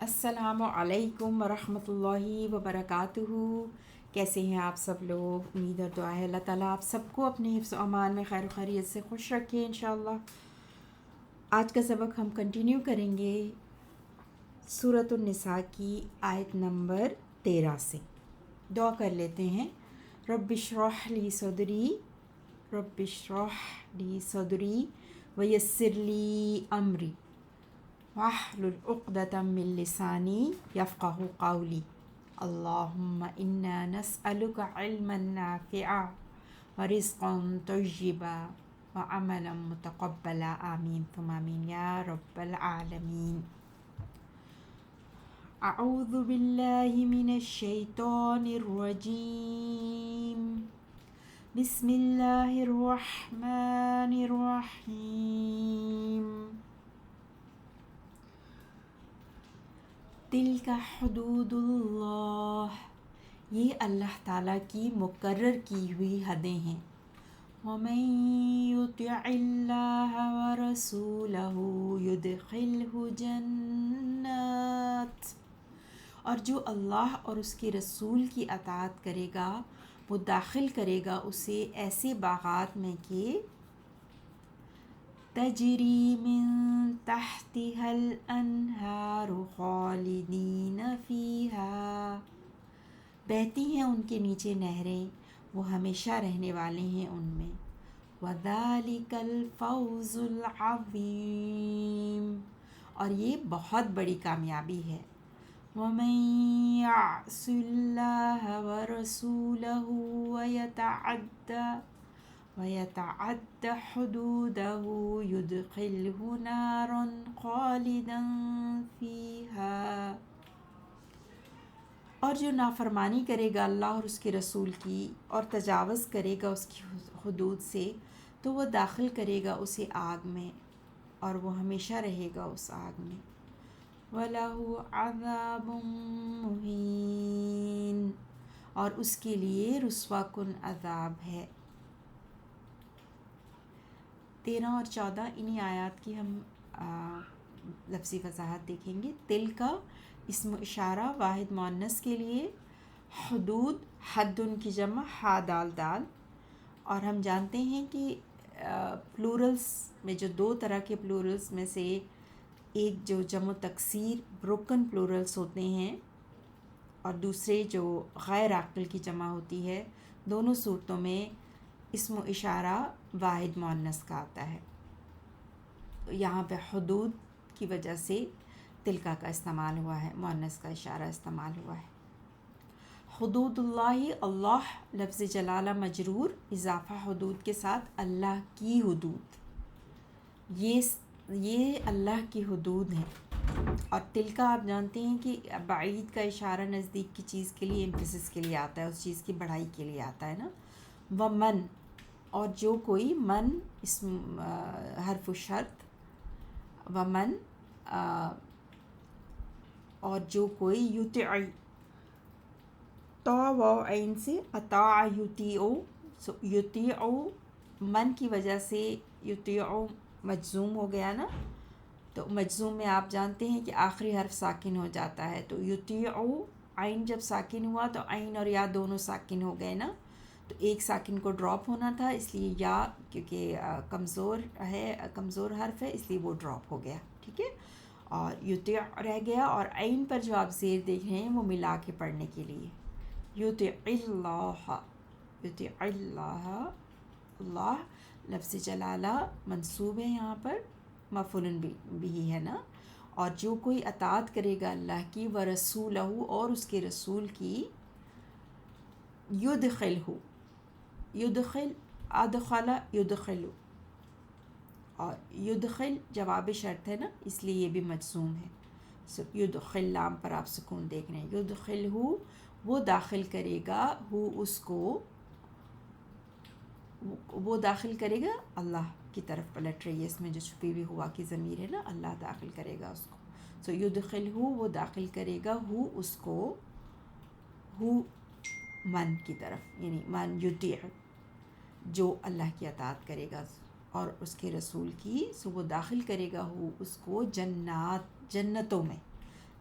السلام علیکم ورحمۃ اللہ وبرکاتہ۔ کیسے ہیں آپ سب لوگ؟ امید اور دعا ہے اللہ تعالیٰ آپ سب کو اپنے حفظ و امان میں خیر و خیریت سے خوش رکھے انشاءاللہ۔ آج کا سبق ہم کنٹینیو کریں گے سورۃ النساء کی آیت نمبر 13 سے۔ دعا کر لیتے ہیں۔ رب اشرح لی صدری، رب اشرح لی صدری ویسر لی امری واحلل عقدۃ من لسانی یفقہوا قولی۔ اللہم انا نسألک علما نافعا ورزقا طیبا وعملا متقبلا، آمین ثم آمین یا رب العالمین۔ اعوذ باللہ من الشیطان الرجیم، بسم اللہ الرحمن الرحیم۔ تلک حدود اللہ، یہ اللہ تعالیٰ کی مقرر کی ہوئی حدیں ہیں۔ وَمَن يُطِعِ اللَّهَ وَرَسُولَهُ يُدْخِلْهُ جَنَّاتٍ، اور جو اللہ اور اس کے رسول کی اطاعت کرے گا وہ داخل کرے گا اسے ایسے باغات میں کہ تجری من تحتها الانہار خالدین فیہا، بہتی ہیں ان کے نیچے نہریں، وہ ہمیشہ رہنے والے ہیں ان میں۔ وذالک الفوز العظیم، اور یہ بہت بڑی کامیابی ہے۔ ومن یعص اللہ ورسولہ وَيَتَعَدَّ حُدُودَهُ يُدْخِلْهُ نَارًا خَالِدًا فِيهَا، اور جو نافرمانی کرے گا اللہ اور اس کے رسول کی اور تجاوز کرے گا اس کی حدود سے تو وہ داخل کرے گا اسے آگ میں اور وہ ہمیشہ رہے گا اس آگ میں۔ وَلَهُ عَذَابٌ مُّهِينٌ، اور اس کے لیے رسوا کن عذاب ہے۔ 13 اور 14 انہی آیات کی ہم لفظی وضاحت دیکھیں گے۔ تل کا اسم اشارہ واحد مؤنث کے لیے، حدود حد ان کی جمع ہا دال دال، اور ہم جانتے ہیں کہ پلورلز میں جو دو طرح کے پلورلز میں سے ایک جو جمع تکسیر بروکن پلورلز ہوتے ہیں اور دوسرے جو غیر عاقل کی جمع ہوتی ہے، دونوں صورتوں میں اسم و اشارہ واحد مؤنث کا آتا ہے۔ یہاں پہ حدود کی وجہ سے تلکا کا استعمال ہوا ہے، مؤنث کا اشارہ استعمال ہوا ہے۔ حدود اللہ، اللہ لفظ جلالہ مجرور، اضافہ حدود کے ساتھ اللہ کی حدود، یہ اللہ کی حدود ہیں۔ اور تلکا آپ جانتے ہیں کہ بعید کا اشارہ نزدیک کی چیز کے لیے امفسس کے لیے آتا ہے، اس چیز کی بڑائی کے لیے آتا ہے نا۔ ومن، اور جو کوئی، من اسم حرف شرط، ومن اور جو کوئی، یطع، طا واو عین سے اطاع یطیع، یطیع من کی وجہ سے یطیع مجزوم ہو گیا نا، تو مجزوم میں آپ جانتے ہیں کہ آخری حرف ساکن ہو جاتا ہے، تو یطیع عین جب ساکن ہوا تو عین اور یا دونوں ساکن ہو گئے نا، تو ایک ساکن کو ڈراپ ہونا تھا، اس لیے یا کیونکہ کمزور حرف ہے اس لیے وہ ڈراپ ہو گیا، ٹھیک ہے، اور یطیع رہ گیا، اور عین پر جو آپ زیر دیکھ رہے ہیں وہ ملا کے پڑھنے کے لیے، یطیع اللہ، یطیع اللہ، اللہ لفظ جلالہ منصوب ہے یہاں پر، مفعول بھی ہے نا، اور جو کوئی اطاعت کرے گا اللہ کی، ورسولہ، اور اس کے رسول کی، یدخلہ، یدخل، ادخل یدخل، اور یدخل جواب شرط ہے نا اس لیے یہ بھی مجزوم ہے، یدخل لام پر آپ سکون دیکھ رہے ہیں، یدخلہ وہ داخل کرے گا، ہو اس کو، وہ داخل کرے گا، اللہ کی طرف پلٹ رہی ہے، اس میں جو چھپی ہوئی ہوا کی ضمیر ہے نا، اللہ داخل کرے گا اس کو، سو یدخلہ وہ داخل کرے گا، ہو اس کو، ہو من کی طرف، یعنی من یطیع، جو اللہ کی اطاعت کرے گا اور اس کے رسول کی، سو وہ داخل کرے گا ہو اس کو جنات، جنتوں میں،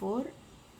4,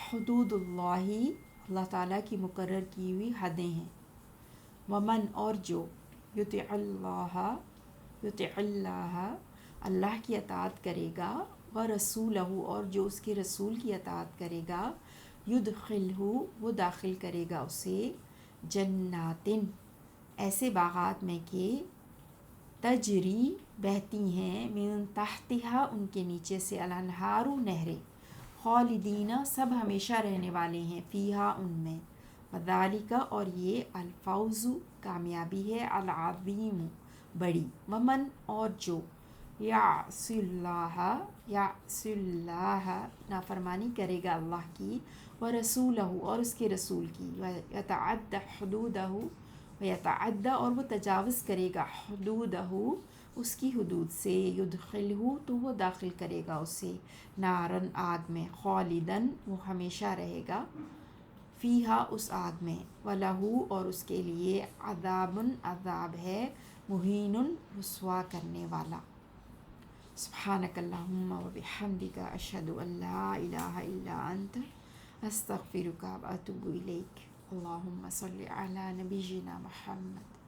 حدود اللہ اللہ تعالیٰ کی مقرر کی ہوئی حدیں ہیں. ومن اور جو یطع اللہ اللہ کی اطاعت کرے گا ورسولہ اور جو اس کے رسول کی اطاعت کرے گا یدخلہ وہ داخل کرے گا اسے جناتن ایسے باغات میں کہ تجری بہتی ہیں من تحتہا ان کے نیچے سے الانہار نہریں خالدین سب ہمیشہ رہنے والے ہیں فیہا ان میں وذالک اور یہ الفوز کامیابی ہے العظیم بڑی. ومن اور جو یعص اللہ نافرمانی کرے گا اللہ کی ورسولہ اور اس کے رسول کی ویتعد حدودہ ویتعد اور وہ تجاوز کرے گا حدودہ اس کی حدود سے یدخلہ تو وہ داخل کرے گا اسے نارن آگ میں خالدن وہ ہمیشہ رہے گا فیہا اس آگ میں وَلَهُ اور اس کے لیے عذاب ہے مہین رسوا کرنے والا. سبحانک اللہم و بحمدک اشہد ان لا الہ الا انت استغفرک و اتوب الیک. اللہم صلی علی نبینا محمد.